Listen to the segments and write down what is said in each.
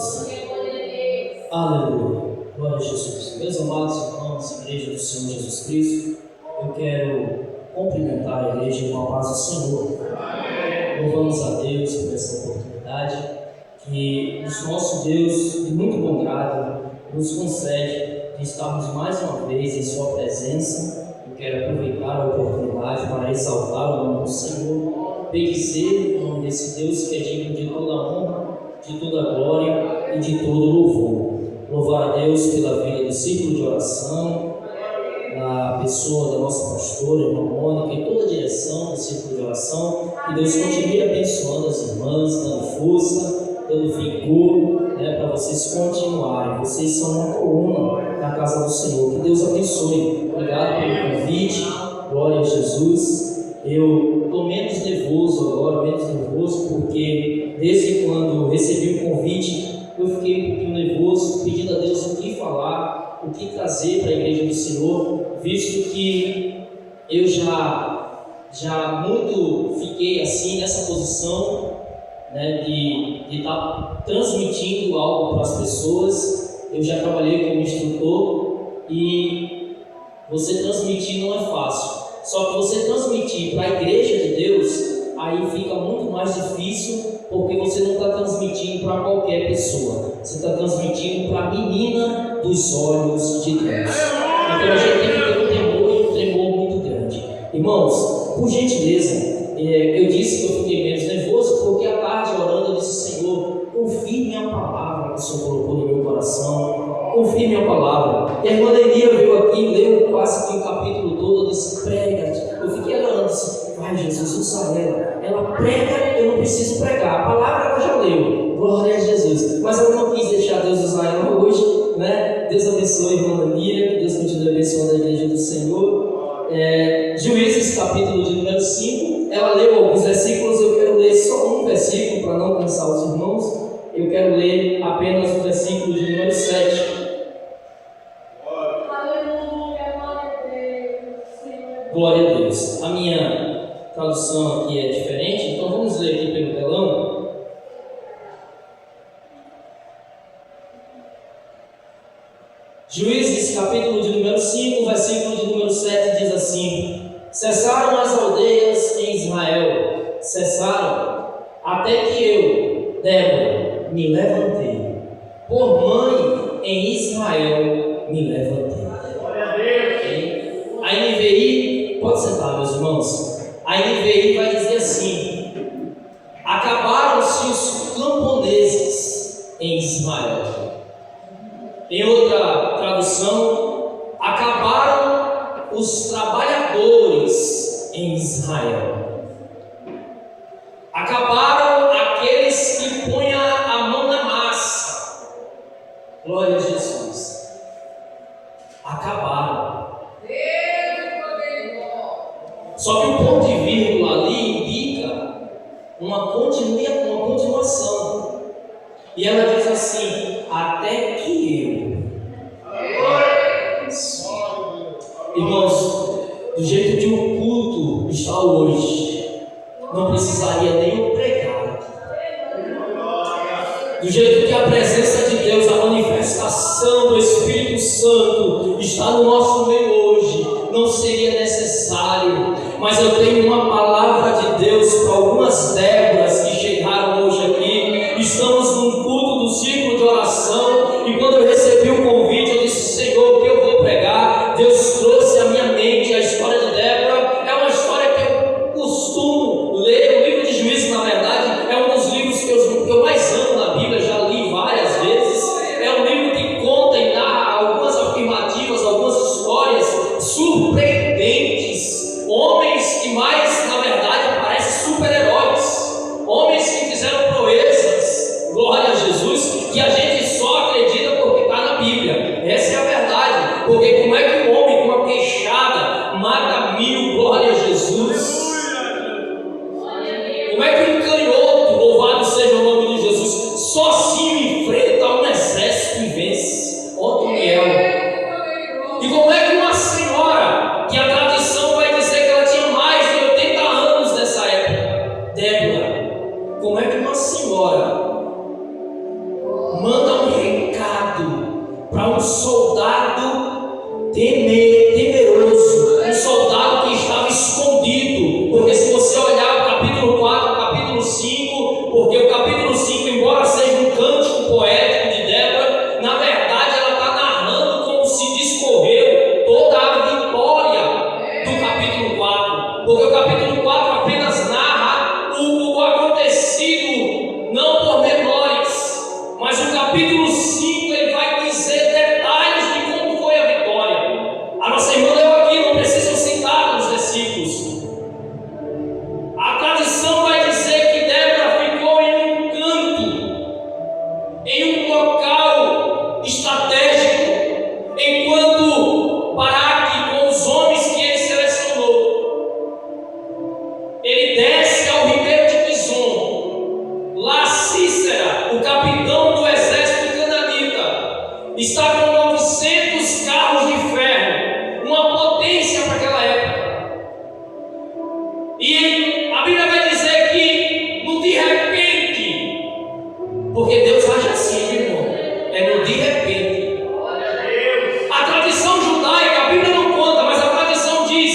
Deus. Aleluia. Glória a Jesus. Meus amados irmãos, igreja do Senhor Jesus Cristo, eu quero cumprimentar a igreja com a paz do Senhor. Louvamos a Deus por essa oportunidade que o nosso Deus, de muito bom grado, nos concede de estarmos mais uma vez em sua presença. Eu quero aproveitar a oportunidade para exaltar o nome do Senhor, bendizer o nome desse Deus que é digno de toda a honra, de toda a glória e de todo louvor. Louvar a Deus pela vida do círculo de oração, na pessoa da nossa pastora, irmã Mônica, e toda a direção do círculo de oração. Que Deus continue abençoando as irmãs, dando força, dando vigor, para vocês continuarem. Vocês são uma coluna na casa do Senhor. Que Deus abençoe. Obrigado pelo convite. Glória a Jesus. Eu estou menos nervoso agora, porque desde quando recebi o convite, eu fiquei um pouquinho nervoso, pedindo a Deus o que falar, o que trazer para a igreja do Senhor, visto que eu já muito fiquei assim nessa posição, de estar transmitindo algo para as pessoas. Eu já trabalhei como instrutor e você transmitir não é fácil. Só que você transmitir para a igreja de Deus, aí fica muito mais difícil, porque você não está transmitindo para qualquer pessoa, você está transmitindo para a menina dos olhos de Deus. Então a gente tem que ter um temor e um tremor muito grande. Irmãos, por gentileza, eu disse que eu fiquei menos nervoso, porque à tarde orando eu disse: Senhor, confirme a palavra que o Senhor colocou no meu coração, confirme a palavra. E a irmã Lelia veio aqui, leu quase que o capítulo todo, eu disse: prega. Eu fiquei orando, disse: vai Jesus, usa ela prega, eu não preciso pregar, a palavra ela já leu, glória a Jesus. Mas eu não quis deixar Deus usar ela hoje, Deus abençoe a irmã Lelia, que Deus continue abençoando a igreja do Senhor. Juízes capítulo de número 5, ela leu alguns versículos, eu quero ler só um versículo para não cansar os irmãos. Eu quero ler apenas o versículo de número 7. Glória a Deus. A minha tradução aqui é diferente, então vamos ler aqui pelo telão. Juízes, capítulo de número 5, versículo de número 7 diz assim: cessaram as aldeias em Israel, cessaram, até que eu, Débora, me levantei, por mãe em Israel me levantei. A NVI, pode sentar, meus irmãos. A NVI vai dizer assim: acabaram-se os camponeses em Israel. Em outra tradução, acabaram os trabalhadores em Israel. Acabaram aqueles que punham a mão na massa. Glória a Jesus. Acabaram. Só que o ponto de vírgula ali indica uma continuação. E ela diz assim: até que eu. Irmãos, do jeito que o culto está hoje, não precisaria nem eu pregar. Do jeito que a presença de Deus, a manifestação do Espírito Santo está no nosso meio hoje, não seria necessário. Mas eu tenho uma palavra de Deus para algumas Déboras que chegaram hoje aqui. Estamos num culto do círculo de oração, e quando eu recebi o convite, eu disse: Senhor, o que eu vou pregar? Deus trouxe à minha mente a história de Débora. É uma história que eu costumo ler. O livro de Juízes, na verdade, é um dos livros que eu mais amo na Bíblia, já li várias vezes. É um livro que conta e dá algumas afirmativas, algumas histórias surpreendentes. Homens que mais, na verdade, parecem super-heróis. Homens que fizeram proezas, glória a Jesus, que a gente só acredita porque está na Bíblia. Essa é a verdade. Porque como é que um homem com uma queixada mata 1000, glória a Jesus? Como é que um canhoto, louvado seja o nome de Jesus, sozinho enfrenta um exército e vence? Otoniel. E como é que uma senhora, que a tradição vai dizer que ela tinha mais de 80 anos nessa época, Débora, como é que uma senhora, mãe um soldado temeroso, um soldado que estava escondido. Porque se você olhar o capítulo 4, o capítulo 5, porque o capítulo 5, embora seja um cântico poético de Débora, na verdade ela está narrando como se discorreu toda a vitória do capítulo 4. Porque o capítulo 4 apenas narra o acontecido, não por menores, mas o capítulo 5 ele vai dizer detalhes de como foi a vitória. A nossa irmã leu aqui, não precisam citar os versículos. A tradição vai dizer que Débora ficou em um canto, em um local estratégico, enquanto Baraque, com os homens que ele selecionou, ele desce ao ribeiro de Quizon. Lá Cícera, o capitão do exército cananita, está com 900 carros de ferro, uma potência para aquela época. E a Bíblia vai dizer que no de repente, porque Deus age assim, meu irmão, é no de repente. A tradição judaica, a Bíblia não conta, mas a tradição diz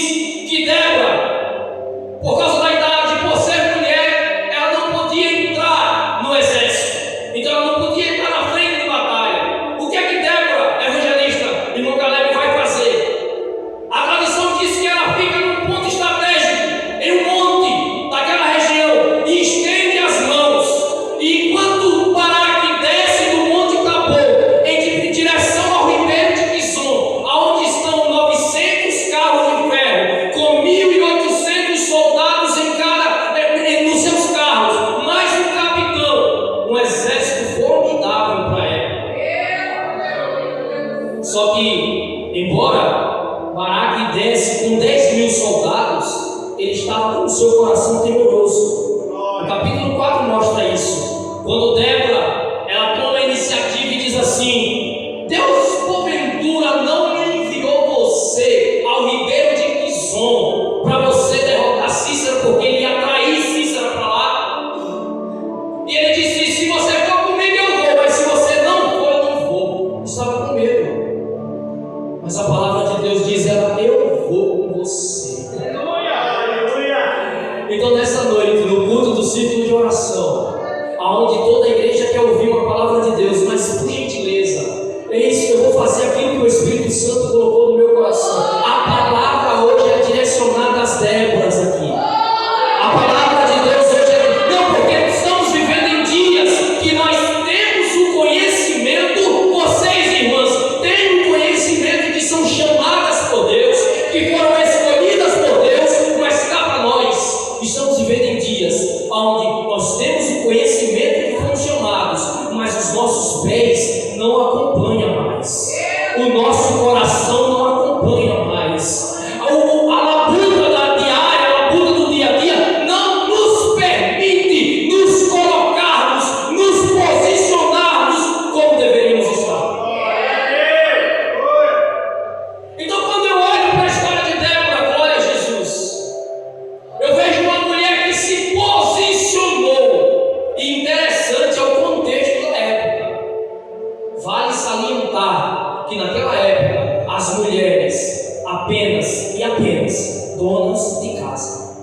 que Débora, por causa da idade, por ser mulher, ela não podia entrar no exército. Então ela não podia entrar na frente de batalha. O que é que Débora, evangelista, irmão Caleb, vai fazer? A tradição diz que ela fica num ponto estratégico, em um monte daquela região, e estende as mãos. E enquanto Baraque desce do Monte Tabor em direção ao ribeiro de Quizon, aonde estão 900 carros de ferro, com 1.800 soldados nos seus carros, mais um capitão, um exército formidável para ela. Só que, embora Baraque desce com 10.000 soldados, ele estava com o seu coração temeroso. O capítulo 4 mostra isso. Quando Débora, ela toma a iniciativa e diz assim: Deus porventura não me enviou você ao ribeiro de Quizon para você derrotar Cícera, porque ele ia trair Cícera para lá. E ele disse: se você for comigo eu vou, mas se você não for eu não vou. Estava com medo, mas a palavra de Deus diz: eu vou com você. Então nessa noite, no culto do círculo de oração, aonde toda a igreja quer ouvir uma palavra de Deus, mas por gentileza, eu vou fazer aquilo que o Espírito Santo colocou no meu coração. A palavra hoje é direcionada às Déboras aqui. A palavra de Deus hoje é... Não, porque estamos vivendo em dias que nós temos o conhecimento, vocês irmãs, têm o conhecimento que são chamadas por Deus, que foram escolhidas por Deus, mas cá para nós, estamos vivendo em dias onde nós temos o conhecimento que fomos chamados, mas os nossos pés não acompanham mais, o nosso coração não acompanha mais, a labuta da diária, a labuta do dia a dia não nos permite nos colocarmos, nos posicionarmos como deveríamos estar. Então quando eu olho para a história de Débora, glória a Jesus, eu vejo uma mulher que se posicionou. E interessante é o contexto da época. Vale salientar que naquela época as mulheres apenas donas de casa.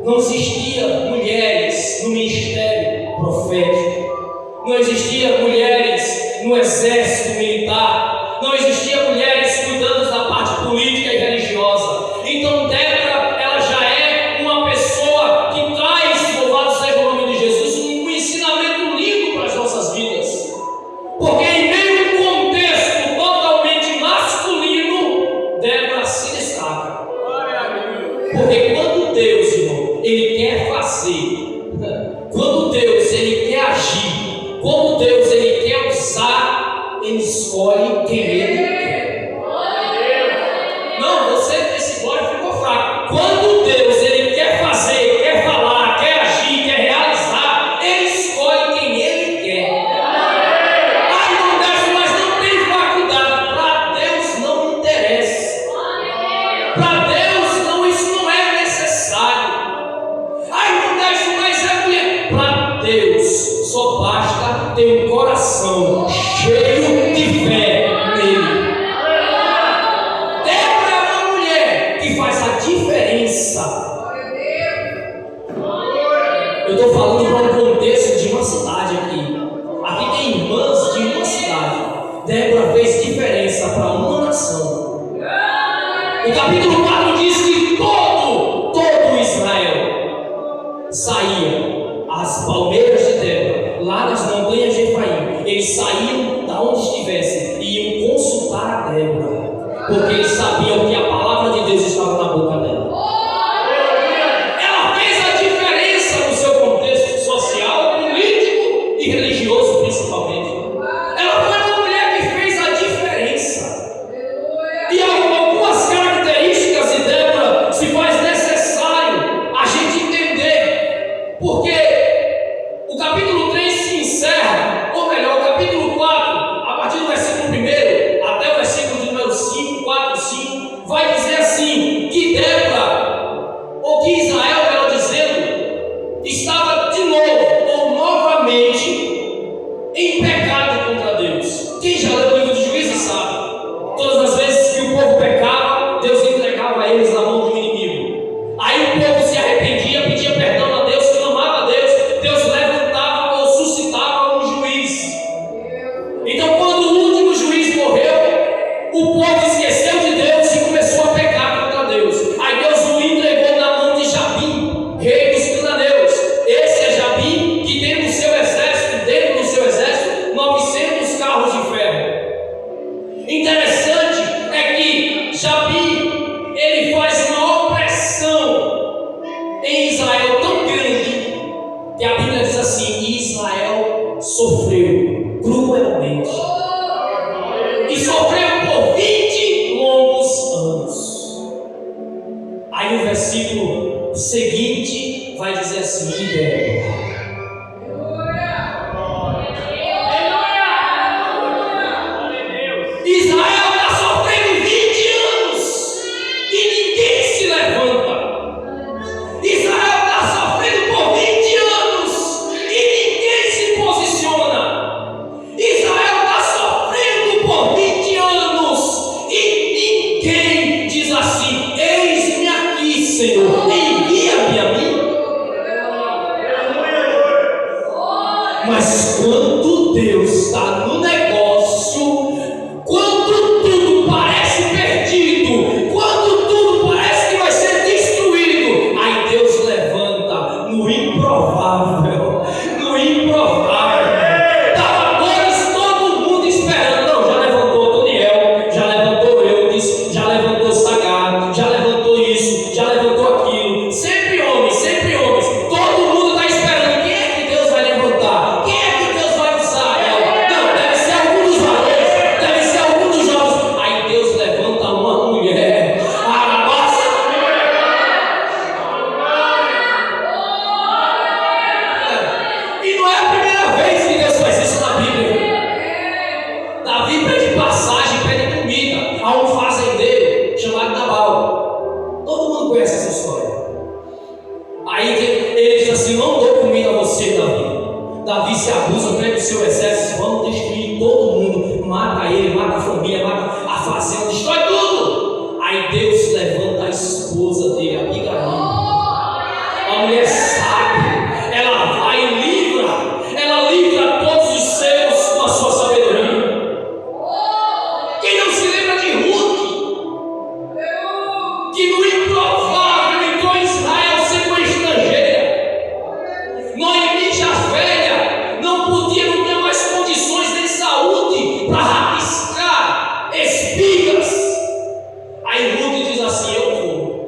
Não existia mulheres no ministério profético. Não existia mulheres no exército militar. Não existia mulheres cuidando da parte política e religiosa. Então Débora, ela já é uma pessoa que traz, louvado seja o nome de Jesus, um ensinamento lindo para as nossas vidas. Porque em meio a um contexto totalmente masculino, Débora se destaca. Porque quando Deus, irmão, Ele quer fazer, quando Deus, Ele quer agir, quando Deus, Ele quer usar, Ele escolhe quem Ele quer. Não, você desse glória ficou fraco. Quando Deus, Ele quer fazer, quer falar, quer agir, quer realizar, Ele escolhe quem Ele quer. Ai, não desce, mas não tem faculdade. Para Deus não interessa. Para Deus não, isso não é necessário. Ai, não desce, mas é mulher. Para Deus só basta ter um coração cheio eles saíam da onde estivessem e iam consultar a Débora, porque eles sabiam que a palavra de Deus estava na boca dela. Ela fez a diferença no seu contexto social, político e religioso principalmente. Ela foi uma mulher que fez a diferença. E algumas características de Débora se faz necessário a gente entender, porque o capítulo 3 se encerra, ou melhor, o capítulo 4, a partir do versículo 1 até o versículo de número 5, 4, 5, vai dizer assim, que Débora, ou que Israel, melhor dizendo, estava de novo, ou novamente, em pecado contra Deus. Quem já leu o livro de Juízes sabe, todas as vezes que o povo pecava, Deus entregava eles na mão do inimigo. Aí o povo se arrependia, pedia perdão a Deus, clamava a Deus, Deus levantava ou suscitava um juiz. Então, quando o último juiz morreu, o povo esqueceu de Deus e começou a pecar contra Deus. Aí Deus o entregou na mão de Jabim, rei dos cananeus. Esse é Jabim, que tem no seu exército, dentro do seu exército, 900 carros de ferro. Interessante é que Jabim, ele faz uma opressão em Israel tão grande, que a Bíblia diz assim, Israel sofreu cruelmente. E sofreu por 20 longos anos. Aí o versículo seguinte vai dizer assim, Débora. Israel está sofrendo 20 anos e ninguém se levanta. Israel está sofrendo por 20 anos e ninguém se posiciona. Israel está sofrendo por 20 anos e ninguém diz assim, eis-me aqui, Senhor, envia-me a mim. Mas quando Deus está no negócio, quando tudo parece perdido, quando tudo parece que vai ser destruído, aí Deus levanta no improvável, no improvável. Estava todo mundo esperando. Não, já levantou Daniel, já levantou Eudes, já levantou Sagar, já levantou isso, já levantou aquilo. Sempre homens, todo mundo está esperando. Quem é que Deus vai levantar? Quem é que Deus vai usar? Não, deve ser algum dos varões, deve ser algum dos jovens. Aí Deus levanta uma mulher. A nossa E não é a primeira vez que Deus faz isso na Bíblia. Davi pede passagem, pede comida a um fazendeiro chamado Nabal. Todo mundo conhece essa história. Aí ele diz assim, não dou comida a você, Davi. Davi se abusa, pega o seu exército, vamos destruir todo mundo, mata ele, mata a família, mata a fazenda, destrói tudo. Aí Deus levanta a esposa dele, Abigail. A mulher sabe, ela vai e ela livra todos os seus com a sua sabedoria. Quem não se lembra de Ruth, que no improvável entrou em Israel sendo uma estrangeira? Noemi já velha, não tinha mais condições nem saúde para rabiscar espigas. Aí Ruth diz assim, eu vou.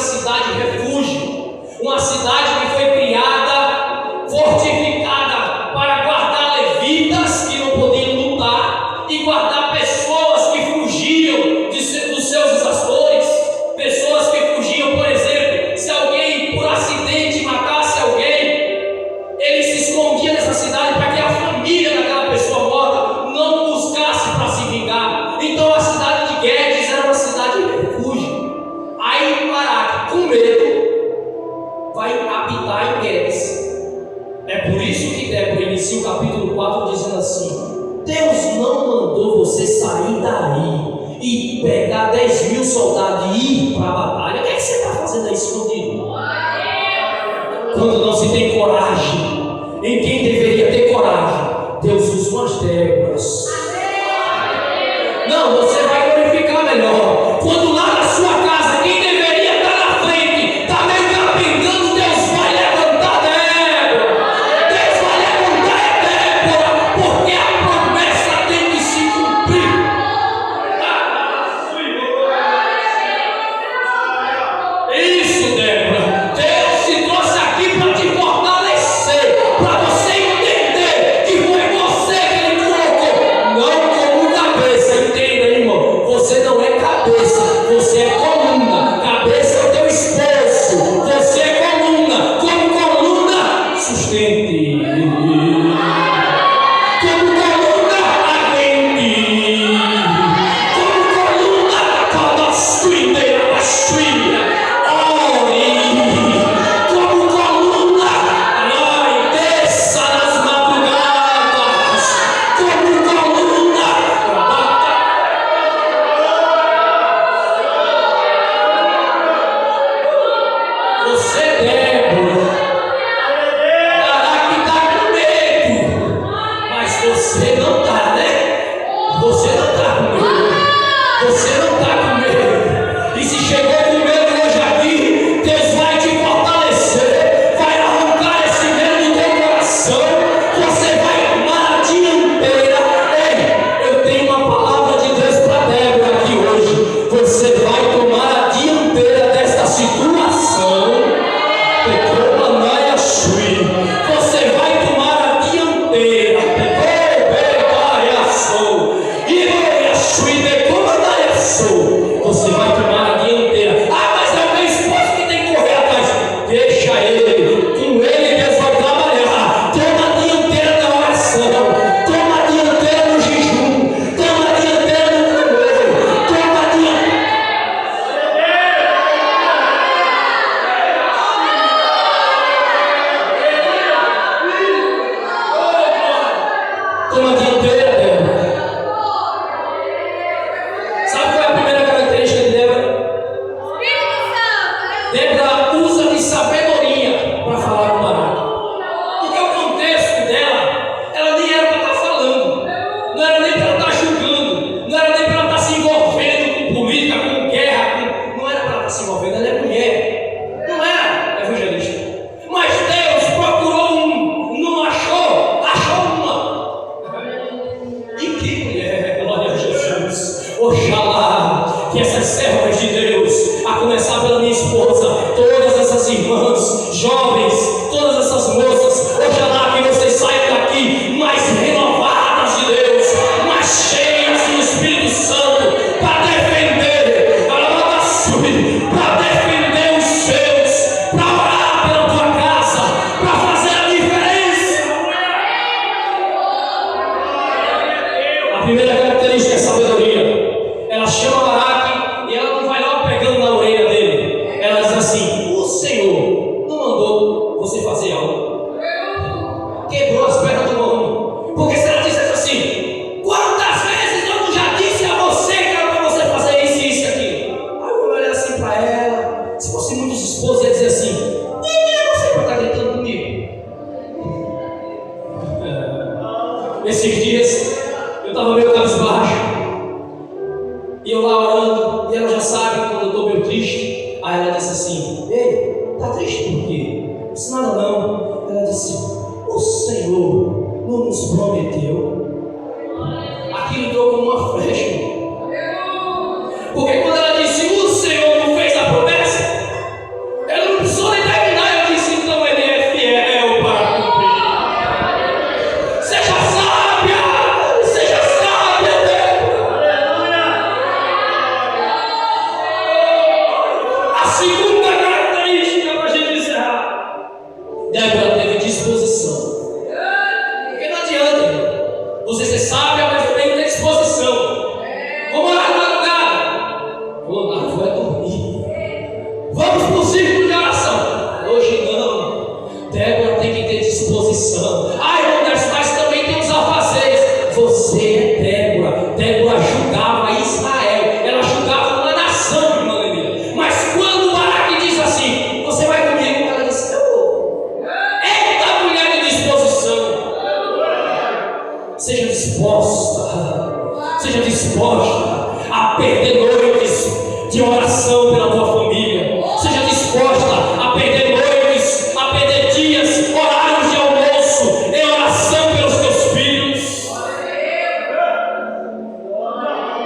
cidade refúgio, uma cidade que foi criada, fortificada para guardar levitas que não podiam lutar e guardar pessoas que fugiam dos seus exaustores, pessoas que fugiam, por exemplo, se alguém por acidente matasse alguém, ele se escondia nessa cidade para que a família daquela pessoa morta não buscasse para se vingar. Então a cidade de Guedes era uma cidade de refúgio. Aí Baraque, com medo, vai habitar em Guedes. É por isso que Débora inicia o capítulo 4 dizendo assim: Deus não mandou você sair daí e pegar 10.000 soldados e ir para a batalha. O que é que você está fazendo aí escondido? Quando não se tem coragem em quem deveria ter coragem, Deus usa umas Déboras. Não, você vai glorificar melhor. Quando lá na sua casa, quem deveria estar na frente está meio capengando, Deus vai levantar Débora. Deus vai levantar Débora, porque a promessa tem que se cumprir. Isso, Débora. Deus te trouxe aqui para te fortalecer, para você entender que foi você que ele colocou, não como cabeça. Entenda, irmão, você não é cabeça, você é coluna. Cabeça é o teu esforço, você é coluna. Como coluna, sustente. Como coluna, aguente. Como coluna, cadastre, ore. Como coluna, desça nas madrugadas. Como coluna, você, Débora, Baraque está com medo, mas você não está, né? Você não está com medo. Você não está com medo. E se chegou com medo hoje aqui, Deus vai te fortalecer, vai arrancar esse medo do teu coração. Você vai tomar a dianteira. Ei, eu tenho uma palavra de Deus para Débora aqui hoje. Você vai tomar a dianteira desta situação. Você vai tomar a dianteira. Você vai tomar a dianteira. Ah, mas é o meu esposo que tem que correr atrás. Deixa ele. Com ele Deus vai trabalhar. Toma a dianteira na oração. Toma a dianteira no jejum. Toma a dianteira no clamor. Toma a dianteira. Toma a dianteira, Débora. Sabe qual é a primeira característica de Débora? Débora usa de sabedoria para falar com Baraque. Porque o contexto dela, ela nem era para estar falando, não era nem para ela estar julgando, não era nem para ela estar se envolvendo com política, com guerra, não era para ela estar se envolvendo, ela é mulher, não era evangelista. Mas Deus procurou não achou, achou uma. E que mulher, glória a Jesus. Oxalá que essas servas de Deus, a começar pela minha esposa, todas essas irmãs, jovens, todas essas moças, oxalá que vocês saiam daqui mais renovadas de Deus, mais cheias do Espírito Santo, para defender, para defender os seus, para orar pela tua casa, para fazer a diferença. A primeira característica é sabedoria. Ela chama Baraque e ela não vai logo pegando na orelha dele. Ela diz assim: o Senhor não mandou você fazer algo. Quebrou as pernas do homem. Porque se ela dissesse assim: quantas vezes eu não já disse a você que era para você fazer isso, isso e aquilo? Aí eu vou olhar assim para ela. Se fosse muitos esposos, ia dizer assim: quem é você para estar gritando comigo? Esses dias eu estava meio cabisbaixo. E eu lá orando, e ela já sabe quando eu estou meio triste. Aí ela disse assim: ei, tá triste por quê? Não disse nada não. Ela disse: o Senhor não nos prometeu. Aquilo entrou como uma flecha. Porque quando ela disse: o Senhor não fez a promessa, disposição. Ai, mas também tem os afazeres. Você é Débora. Débora julgava Israel. Ela julgava uma nação, irmã Lenira. Mas quando Baraque diz assim: você vai comigo? Ela disse: eu vou. Eita, mulher de disposição. Seja disposta a perder noites de oração pela tua família. Seja disposta a perder noites, a perder dias, horários de almoço em oração pelos teus filhos.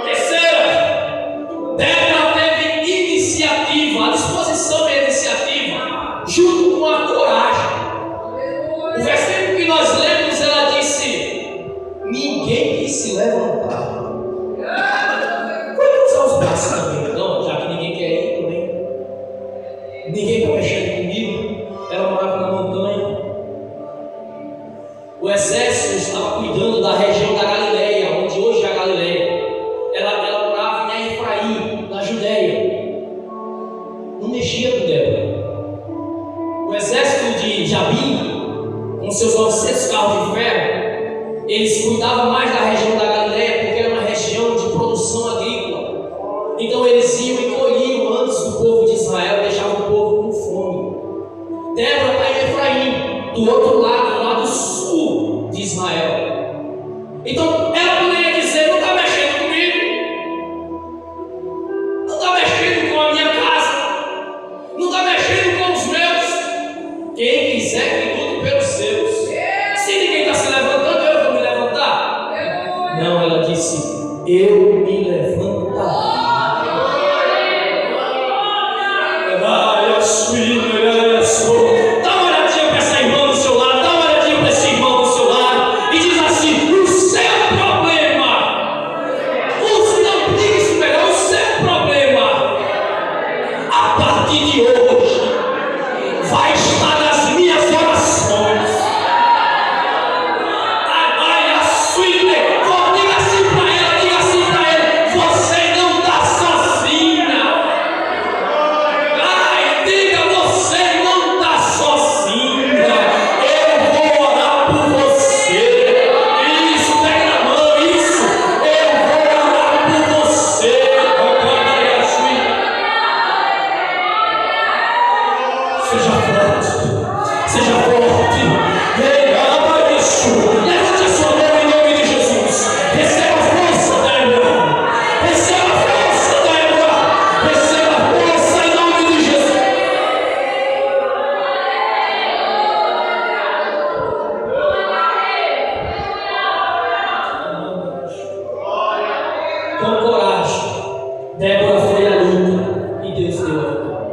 Terceira, Débora teve iniciativa. A disposição e a iniciativa junto com a coragem. O versículo que nós lemos, ela disse: ninguém quis se levantar. Pode usar os braços também, não, já que ninguém quer ir também. Ninguém está mexendo comigo. Ela morava na montanha. O exército estava cuidando da região da Galileia, onde hoje é a Galileia. Ela morava em Efraim, na Judéia. Não mexia com Débora. O exército de Jabim, com seus 900 carros de ferro, eles cuidavam mais da região da Galileia, porque era uma região de produção agrícola. Então eles iam e colhiam antes do povo de Israel, deixavam o povo com fome. Débora está em Efraim, do outro lado sul de Israel. Então ela poderia dizer: não está mexendo comigo, não está mexendo com a minha casa, não está mexendo com os meus. Quem quiser que lute pelos seus. Se ninguém está se levantando, eu vou me levantar. Não, ela disse: eu me levantarei. Dá uma olhadinha para essa irmã do seu lado, dá uma olhadinha para esse irmão do seu lado e diz assim: o seu problema, não diga isso melhor, o seu problema, a partir de hoje, vai estar nas minhas orações. Diga assim para ele: você não está sozinha. Diga: você não está sozinha. Eu vou orar por você. Isso, pega na mão, isso. Eu vou orar por você. Seja forte. Seja forte. Levante a sua mão em nome de Jesus. Receba força, Débora. Receba força, Débora. Receba força em nome de Jesus. Com coragem, Débora foi à luta e Deus deu a vitória.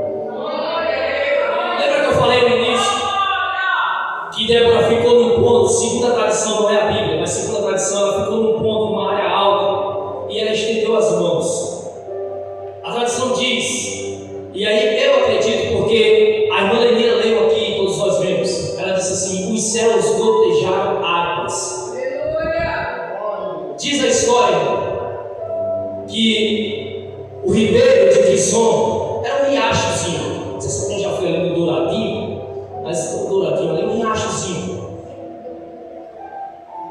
Lembra que eu falei no início que Débora ficou num ponto? Segundo a tradição, não é a Bíblia, mas segundo a tradição, ela ficou num ponto, numa área alta, e ela estendeu as mãos. A tradição diz, e aí eu acredito, porque a irmã Lenira leu aqui, todos nós vemos, ela disse assim: os céus gotejaram águas. Diz a história que o ribeiro de Quizon era um riachozinho. Não sei se alguém já foi ali no Douradinho, mas o Douradinho ali é um riachozinho.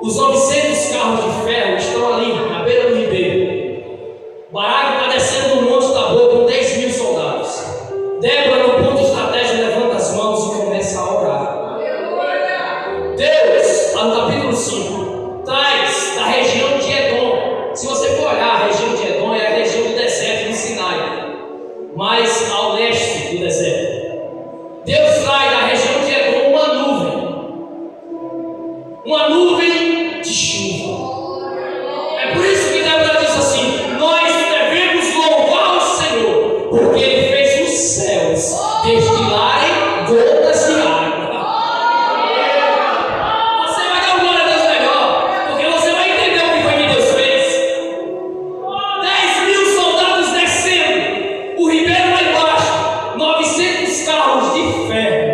Os 900 carros de ferro estão ali, na beira do ribeiro. Baraque está descendo no Monte Tabor com 10 mil soldados. Débora, no ponto estratégico, levanta as mãos e começa a orar. Deus, lá no capítulo 5, traz da região de Edom. Se você for olhar, a região de Edom é a região do deserto do Sinai, mais ao leste do deserto. Deus traz da região de Edom uma nuvem de chuva. É por isso que Débora diz assim: nós devemos louvar o Senhor, porque Ele fez os céus destilarem gotas de água. Você vai dar glória a Deus melhor, porque você vai entender o que foi que Deus fez. 10 mil soldados descendo, o ribeiro lá embaixo, 900 carros de ferro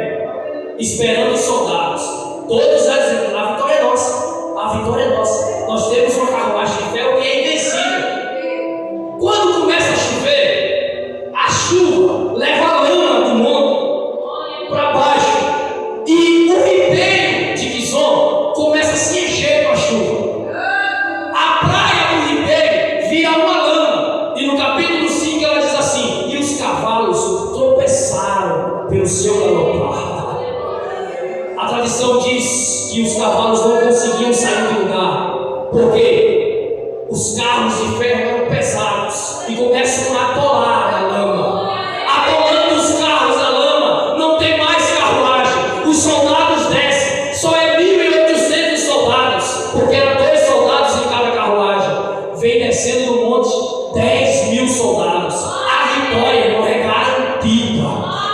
esperando os soldados. Todos já dizendo: a vitória é nossa, a vitória é nossa. Nós temos uma carruagem de ferro que é invencível. Quando começa a chover, a chuva leva a lama do monte para baixo, e o ribeiro de Quizon seu galopar. A tradição diz que os cavalos não conseguiam sair do lugar, porque os carros de ferro eram pesados e começam a atolar na lama. Atolando os carros na lama, não tem mais carruagem. Os soldados descem, só é 1.800 soldados, porque eram 2 soldados em cada carruagem. Vem descendo do monte 10.000 soldados. A vitória não é garantida.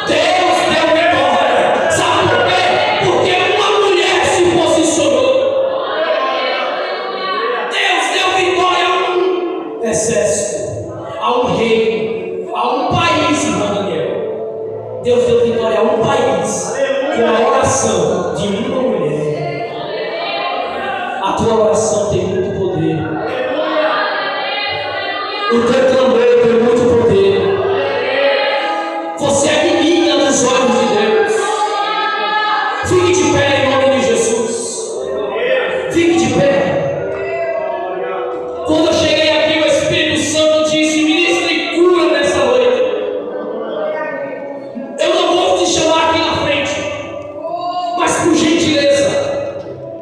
Deus deu vitória. Sabe por quê? Porque uma mulher se posicionou. Deus deu vitória a um exército, a um reino, a um país, irmão Daniel. Deus deu vitória a um país com a oração de uma mulher. A tua oração tem muito poder. O teu clamor tem muito poder. Você é menina dos olhos de Deus. Fique de pé em nome de Jesus. Fique de pé. Quando eu cheguei aqui, o Espírito Santo disse: ministre cura nessa noite. Eu não vou te chamar aqui na frente, mas por gentileza,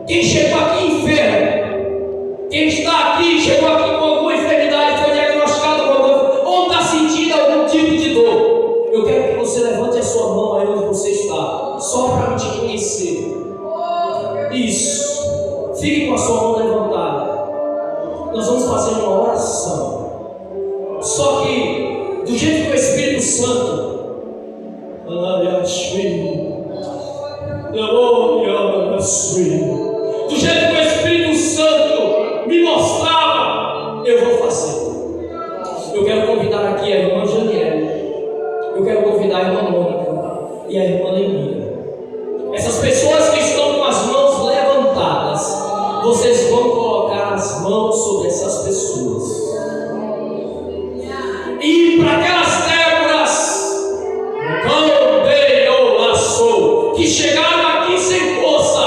quem chegou aqui enfermo, quem está aqui, chegou aqui com alguma enfermidade, foi diagnosticado com alguma, ou está sentindo algum tipo de dor, eu quero que você levante a sua mão aí onde você está, só para me te conhecer. Isso. Fique com a sua mão levantada. Nós vamos fazer uma oração. Só que, do jeito que o Espírito Santo, do jeito que o Espírito Santo me mostrava, eu vou fazer. Eu quero convidar aqui a irmã Janiele, eu quero convidar a irmã Mônica e a irmã Emília. Essas pessoas que estão com as mãos levantadas, vocês vão colocar as mãos sobre essas pessoas. E para aquelas Déboras, que chegaram aqui sem força,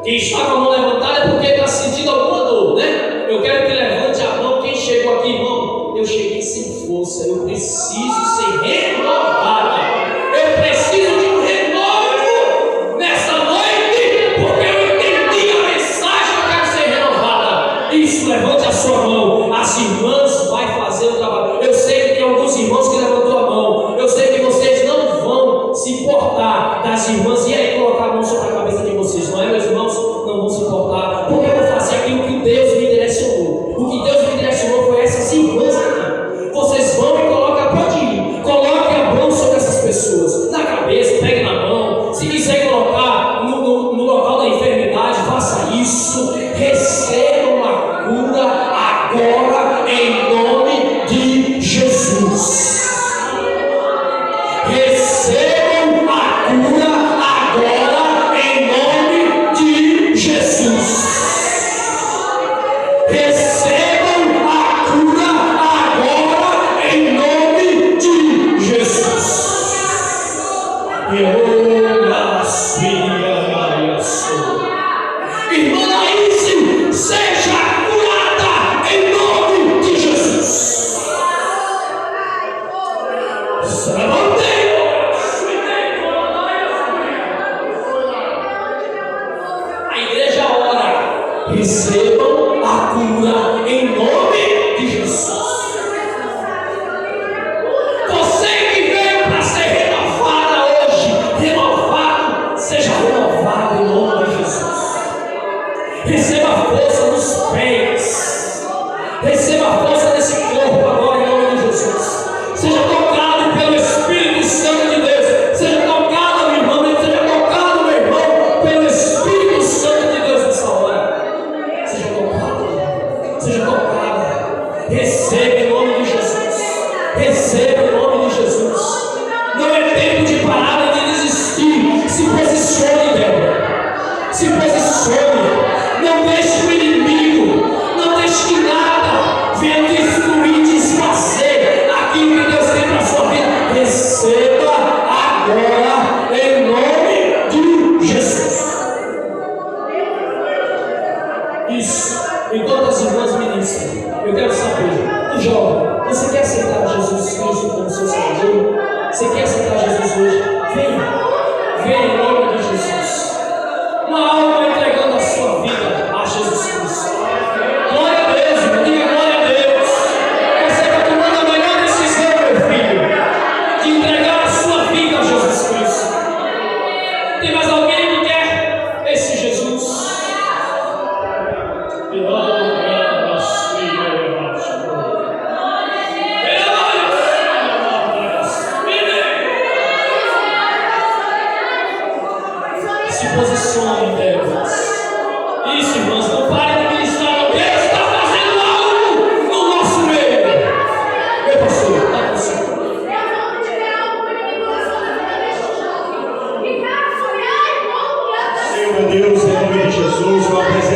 quem está com a mão levantada é porque está sentindo alguma dor, né? Eu quero que levante a mão. Quem chegou aqui, irmão? Eu cheguei sem força, eu preciso ser renovada. Eu preciso de um renovo nessa noite, porque eu entendi a mensagem, eu quero ser renovada. Isso, levante a sua mão. As irmãs vão fazer o trabalho. Eu sei que tem alguns irmãos que levantou a mão. Eu sei que vocês não vão se importar das irmãs e aí colocar a mão sobre a cabeça de vocês, não é, meus irmãos? Não vão se importar, porque eu vou fazer aquilo que Deus me direcionou. O que Deus me direcionou foi essas irmãs aqui. Vocês vão e colocam, pode ir, coloque a mão sobre essas pessoas, na cabeça, pegue na mão. Se quiser colocar no local da enfermidade, faça isso. Recebam a cura agora, em nome de Jesus. Recebam a cura agora, em nome de Jesus. Recebam a cura agora, em nome de Jesus. Irmã Laíse, seja curada em nome de Jesus. A igreja ora. Recebam a cura em nome de Jesus. Você que veio para ser renovada hoje, renovado, seja renovado em nome de Jesus. Receba a força nos pés. Receba a força desse corpo agora em nome de Jesus. Seja tocado pelo Espírito Santo de Deus. Seja tocado, meu irmão. Seja tocado, meu irmão, pelo Espírito Santo de Deus nessa hora. Seja tocado. Seja tocado. Receba em nome de Jesus. Receba em nome de Jesus. Não é tempo de parar e de desistir. Se posicione, Débora. Se posicione. Não deixe o inimigo. Não deixe que nada venha destruir, desfazer aquilo que Deus tem para a sua vida. Receba agora em nome de Jesus. Isso. Enquanto as irmãs ministram, eu quero saber, o jovem, você quer aceitar Jesus Cristo como seu Salvador? Você quer aceitar Jesus meu Deus, em nome de Jesus, tua presença